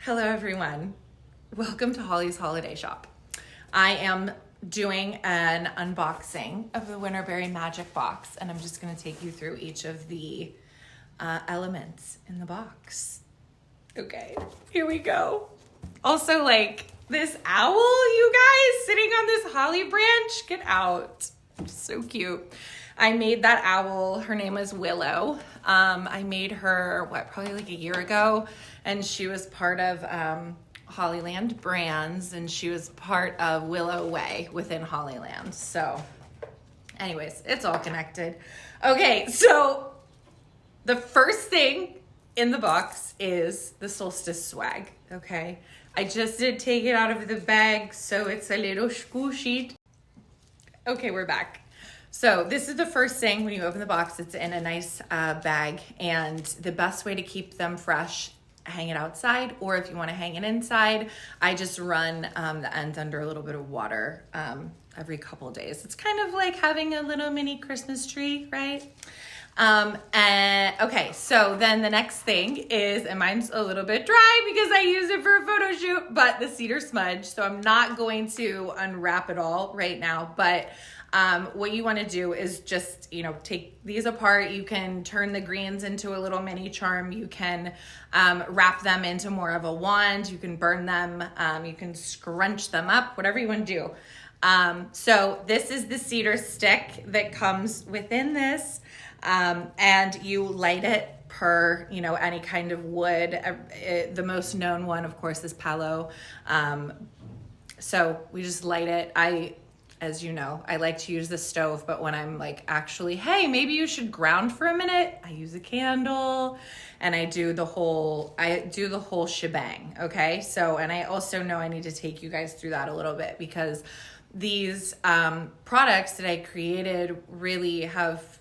Hello everyone. Welcome to Holly's Holiday Shop. I am doing an unboxing of the Winterberry Magic Box, and I'm just going to take you through each of the elements in the box. Okay, here we go. Also, like, this owl, you guys, sitting on this holly branch, get out. So cute. I made that owl. Her name is Willow. I made her, probably like a year ago, and she was part of Hollyland Brands, and she was part of Willow Way within Hollyland. So anyways, it's all connected. Okay, so the first thing in the box is the solstice swag, okay? I just did take it out of the bag, so it's a little squishy. Okay, we're back. So this is the first thing when you open the box. It's in a nice bag, and the best way to keep them fresh, hang it outside, or if you want to hang it inside, I just run the ends under a little bit of water every couple of days. It's kind of like having a little mini Christmas tree, right? And okay, so then the next thing is, and mine's a little bit dry because I used it for a photo shoot, but the cedar smudge. So I'm not going to unwrap it all right now, but what you want to do is just, take these apart. You can turn the greens into a little mini charm. You can wrap them into more of a wand. You can burn them. You can scrunch them up, whatever you want to do. So this is the cedar stick that comes within this. And you light it per, any kind of wood. The most known one, of course, is palo. So we just light it. As you know, I like to use the stove, but when I'm like, actually, hey, maybe you should ground for a minute, I use a candle and I do the whole shebang. Okay. So, and I also know I need to take you guys through that a little bit, because these products that I created really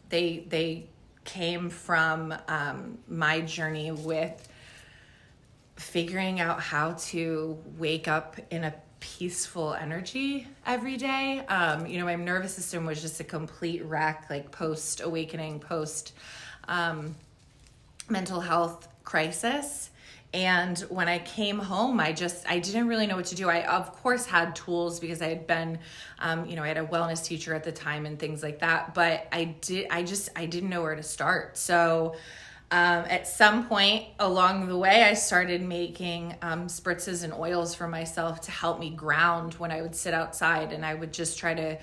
they came from my journey with figuring out how to wake up in a peaceful energy every day. My nervous system was just a complete wreck, like post awakening, post mental health crisis. And when I came home, I didn't really know what to do. I, of course, had tools because I had been, I had a wellness teacher at the time and things like that, but I didn't know where to start. So at some point along the way, I started making spritzes and oils for myself to help me ground when I would sit outside, and I would just I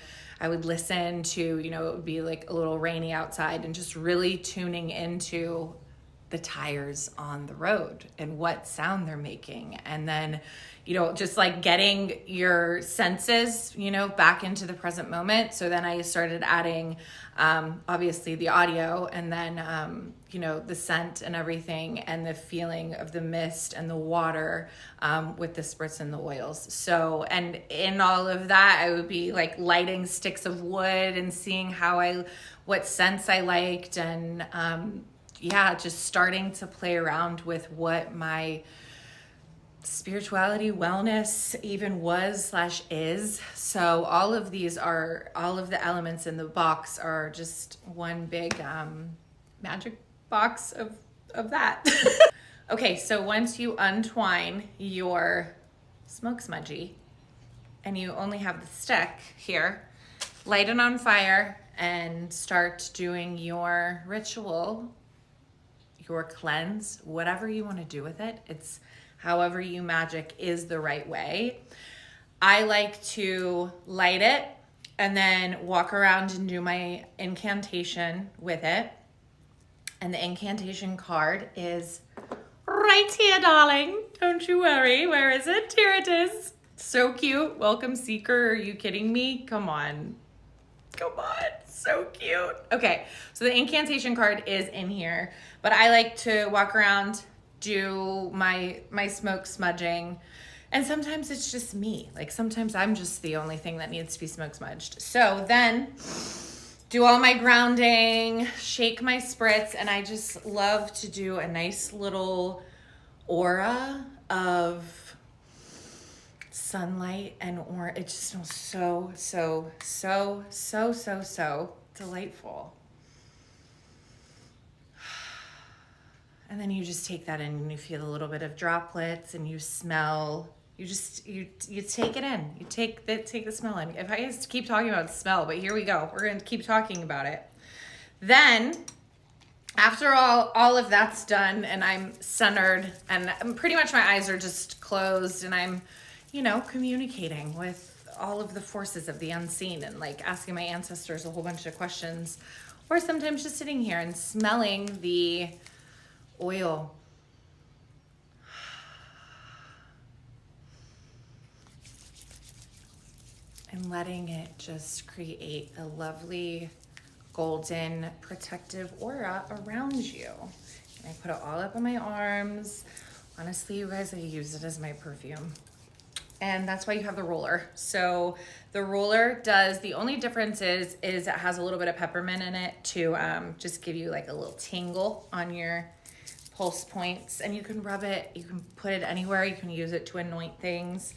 would listen to, it would be like a little rainy outside, and just really tuning into the tires on the road and what sound they're making. And then, just like getting your senses, back into the present moment. So then I started adding, obviously the audio, and then, the scent and everything, and the feeling of the mist and the water, with the spritz and the oils. So, and in all of that, I would be like lighting sticks of wood and seeing what scents I liked. And, just starting to play around with what my spirituality, wellness even was/is. So all of the elements in the box are just one big magic box of that. Okay, so once you untwine your smoke smudgy and you only have the stick here, light it on fire and start doing your ritual, your cleanse, whatever you want to do with it. It's however you magic is the right way. I like to light it and then walk around and do my incantation with it. And the incantation card is right here, darling. Don't you worry. Where is it? Here it is. So cute. Welcome, seeker. Are you kidding me? Come on. So cute. Okay, so the incantation card is in here, but I like to walk around, do my smoke smudging, and sometimes it's just me. Like sometimes I'm just the only thing that needs to be smoke smudged. So then do all my grounding, shake my spritz, and I just love to do a nice little aura of sunlight and orange. It just smells so delightful. And then you just take that in and you feel a little bit of droplets and you smell. You just, you take it in. You take the smell in. If I used to keep talking about smell, but here we go. We're going to keep talking about it. Then after all of that's done and I'm centered and pretty much my eyes are just closed and I'm, communicating with all of the forces of the unseen and like asking my ancestors a whole bunch of questions, or sometimes just sitting here and smelling the oil. And letting it just create a lovely golden protective aura around you. And I put it all up on my arms. Honestly, you guys, I use it as my perfume. And that's why you have the roller. So the roller does, the only difference is it has a little bit of peppermint in it to just give you like a little tingle on your pulse points. And you can rub it, you can put it anywhere. You can use it to anoint things.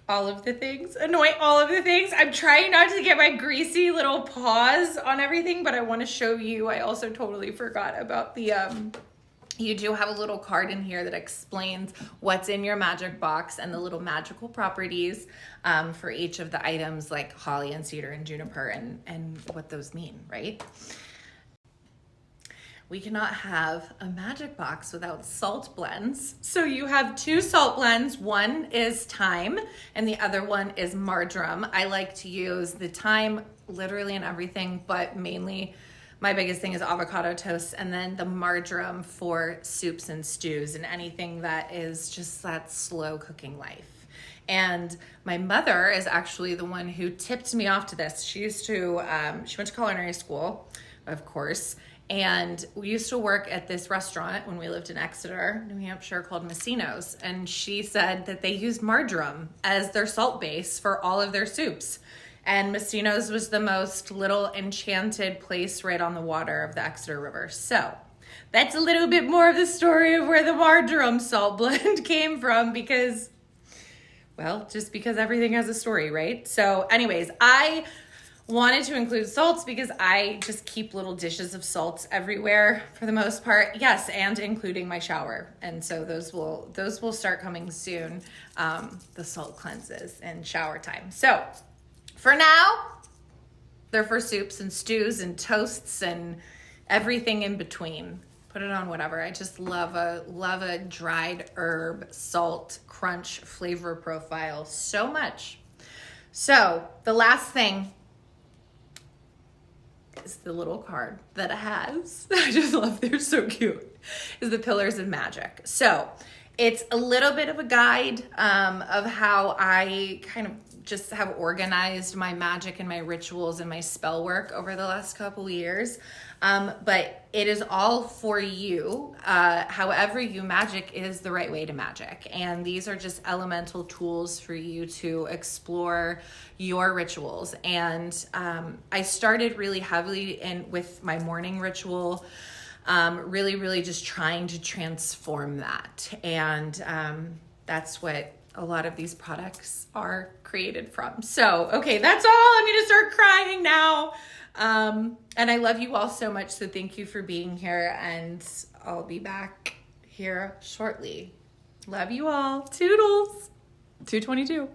All of the things, anoint all of the things. I'm trying not to get my greasy little paws on everything, but I want to show you. I also totally forgot about the, you do have a little card in here that explains what's in your magic box and the little magical properties for each of the items like holly and cedar and juniper and what those mean, right? We cannot have a magic box without salt blends. So you have 2 salt blends. One is thyme and the other one is marjoram. I like to use the thyme literally in everything, but mainly my biggest thing is avocado toast, and then the marjoram for soups and stews and anything that is just that slow cooking life. And my mother is actually the one who tipped me off to this. She used to, she went to culinary school, of course, and we used to work at this restaurant when we lived in Exeter, New Hampshire, called Messino's. And she said that they used marjoram as their salt base for all of their soups. And Messino's was the most little enchanted place right on the water of the Exeter River. So that's a little bit more of the story of where the marjoram salt blend came from because, well, just because everything has a story, right? So anyways, I wanted to include salts because I just keep little dishes of salts everywhere for the most part. Yes, and including my shower. And so those will start coming soon, the salt cleanses and shower time. So for now, they're for soups and stews and toasts and everything in between. Put it on whatever. I just love a dried herb salt crunch flavor profile so much. So the last thing is the little card that it has. I just love, they're so cute, is the Pillars of Magic. So it's a little bit of a guide of how I kind of just have organized my magic and my rituals and my spell work over the last couple of years. But it is all for you. However you magic is the right way to magic. And these are just elemental tools for you to explore your rituals. And I started really heavily with my morning ritual, really just trying to transform that. And that's what a lot of these products are created from. So, okay, that's all. I'm going to start crying now. And I love you all so much. So thank you for being here, and I'll be back here shortly. Love you all. Toodles. 222.